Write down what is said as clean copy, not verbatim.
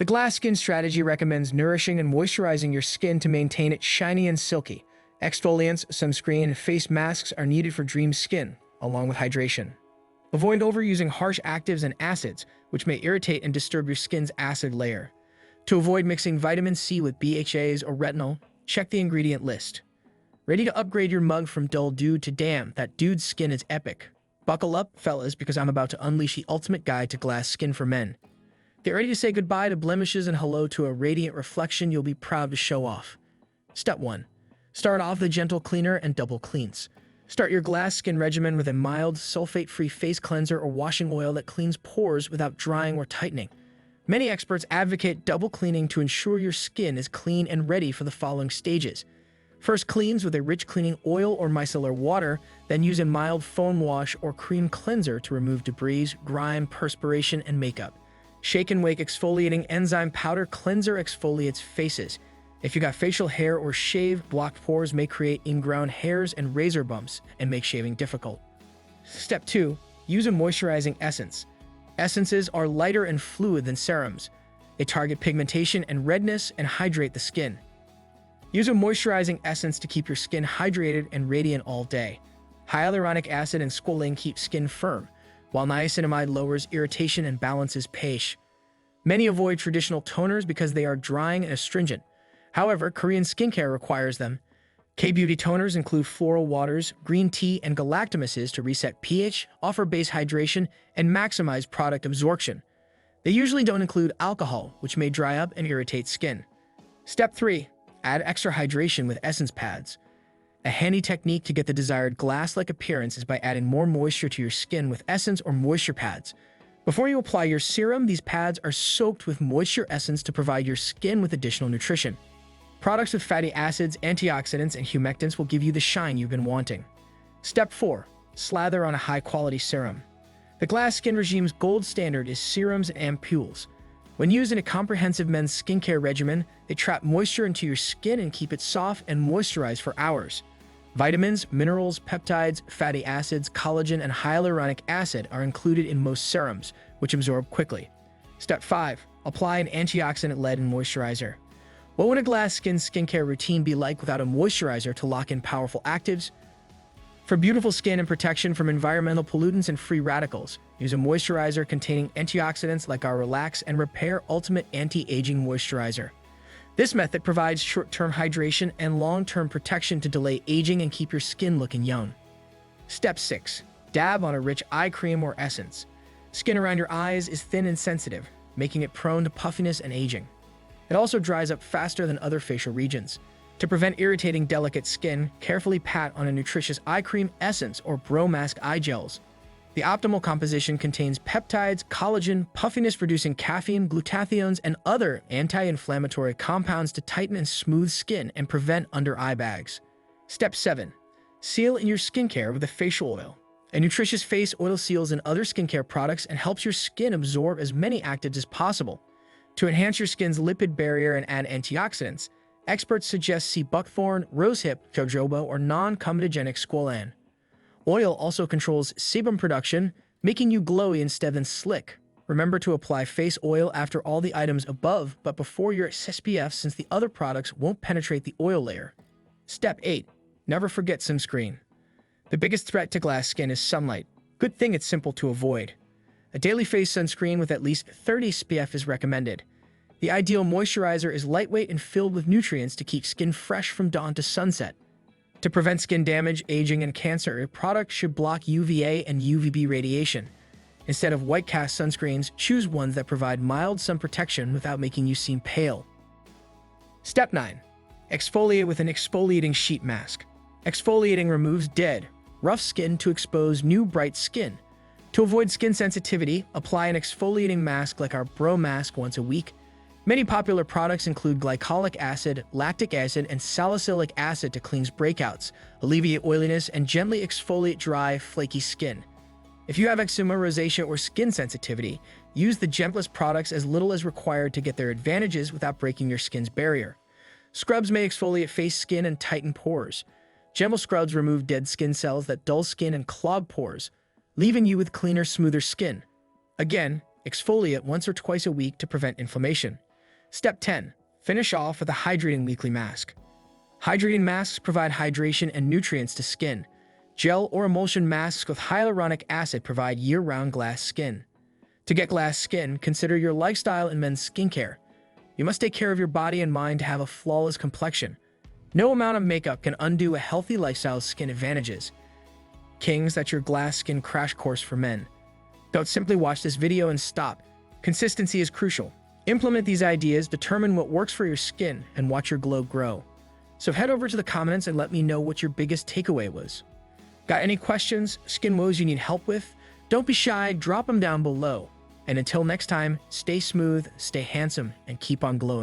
The glass skin strategy recommends nourishing and moisturizing your skin to maintain it shiny and silky. Exfoliants, sunscreen, and face masks are needed for dream skin, along with hydration. Avoid overusing harsh actives and acids, which may irritate and disturb your skin's acid layer. To avoid mixing vitamin C with BHAs or retinol, check the ingredient list. Ready to upgrade your mug from dull dude to damn, that dude's skin is epic. Buckle up, fellas, because I'm about to unleash the ultimate guide to glass skin for men. Get ready to say goodbye to blemishes and hello to a radiant reflection you'll be proud to show off. Step 1. Start off with a gentle cleaner and double cleans. Start your glass skin regimen with a mild, sulfate-free face cleanser or washing oil that cleans pores without drying or tightening. Many experts advocate double cleaning to ensure your skin is clean and ready for the following stages. First, cleanse with a rich cleaning oil or micellar water, then use a mild foam wash or cream cleanser to remove debris, grime, perspiration, and makeup. Shake and wake exfoliating enzyme powder cleanser exfoliates faces. If you got facial hair or shave, blocked pores may create ingrown hairs and razor bumps and make shaving difficult. Step 2. Use a moisturizing essence. Essences are lighter and fluid than serums. They target pigmentation and redness and hydrate the skin. Use a moisturizing essence to keep your skin hydrated and radiant all day. Hyaluronic acid and squalane keep skin firm, while niacinamide lowers irritation and balances pH. Many avoid traditional toners because they are drying and astringent. However, Korean skincare requires them. K-beauty toners include floral waters, green tea, and galactomuses to reset pH, offer base hydration, and maximize product absorption. They usually don't include alcohol, which may dry up and irritate skin. Step 3. Add extra hydration with essence pads. A handy technique to get the desired glass-like appearance is by adding more moisture to your skin with essence or moisture pads. Before you apply your serum, these pads are soaked with moisture essence to provide your skin with additional nutrition. Products with fatty acids, antioxidants, and humectants will give you the shine you've been wanting. Step 4. Slather on a high-quality serum. The glass skin regime's gold standard is serums and ampules. When used in a comprehensive men's skincare regimen, they trap moisture into your skin and keep it soft and moisturized for hours. Vitamins, minerals, peptides, fatty acids, collagen, and hyaluronic acid are included in most serums, which absorb quickly. Step 5. Apply an antioxidant-laden moisturizer. What would a glass skin skincare routine be like without a moisturizer to lock in powerful actives? For beautiful skin and protection from environmental pollutants and free radicals, use a moisturizer containing antioxidants like our Relax and Repair Ultimate Anti-Aging Moisturizer. This method provides short-term hydration and long-term protection to delay aging and keep your skin looking young. Step 6. Dab on a rich eye cream or essence. Skin around your eyes is thin and sensitive, making it prone to puffiness and aging. It also dries up faster than other facial regions. To prevent irritating delicate skin, carefully pat on a nutritious eye cream, essence, or brow mask eye gels. The optimal composition contains peptides, collagen, puffiness-reducing caffeine, glutathiones, and other anti-inflammatory compounds to tighten and smooth skin and prevent under-eye bags. Step 7. Seal in your skincare with a facial oil. A nutritious face oil seals in other skincare products and helps your skin absorb as many actives as possible. To enhance your skin's lipid barrier and add antioxidants, experts suggest sea buckthorn, rosehip, jojoba, or non-comedogenic squalane. Oil also controls sebum production, making you glowy instead of slick. Remember to apply face oil after all the items above, but before your SPF since the other products won't penetrate the oil layer. Step 8. Never forget sunscreen. The biggest threat to glass skin is sunlight. Good thing it's simple to avoid. A daily face sunscreen with at least 30 SPF is recommended. The ideal moisturizer is lightweight and filled with nutrients to keep skin fresh from dawn to sunset. To prevent skin damage, aging, and cancer, a product should block UVA and UVB radiation. Instead of white cast sunscreens, choose ones that provide mild sun protection without making you seem pale. Step 9. Exfoliate with an exfoliating sheet mask. Exfoliating removes dead, rough skin to expose new bright skin. To avoid skin sensitivity, apply an exfoliating mask like our brow mask once a week. Many popular products include glycolic acid, lactic acid, and salicylic acid to cleanse breakouts, alleviate oiliness, and gently exfoliate dry, flaky skin. If you have eczema, rosacea, or skin sensitivity, use the gentlest products as little as required to get their advantages without breaking your skin's barrier. Scrubs may exfoliate face skin and tighten pores. Gentle scrubs remove dead skin cells that dull skin and clog pores, leaving you with cleaner, smoother skin. Again, exfoliate once or twice a week to prevent inflammation. Step 10. Finish off with a hydrating weekly mask. Hydrating masks provide hydration and nutrients to skin. Gel or emulsion masks with hyaluronic acid provide year-round glass skin. To get glass skin, consider your lifestyle in men's skincare. You must take care of your body and mind to have a flawless complexion. No amount of makeup can undo a healthy lifestyle's skin advantages. Kings, that's your glass skin crash course for men. Don't simply watch this video and stop. Consistency is crucial. Implement these ideas, determine what works for your skin, and watch your glow grow. So head over to the comments and let me know what your biggest takeaway was. Got any questions, skin woes you need help with? Don't be shy, drop them down below. And until next time, stay smooth, stay handsome, and keep on glowing.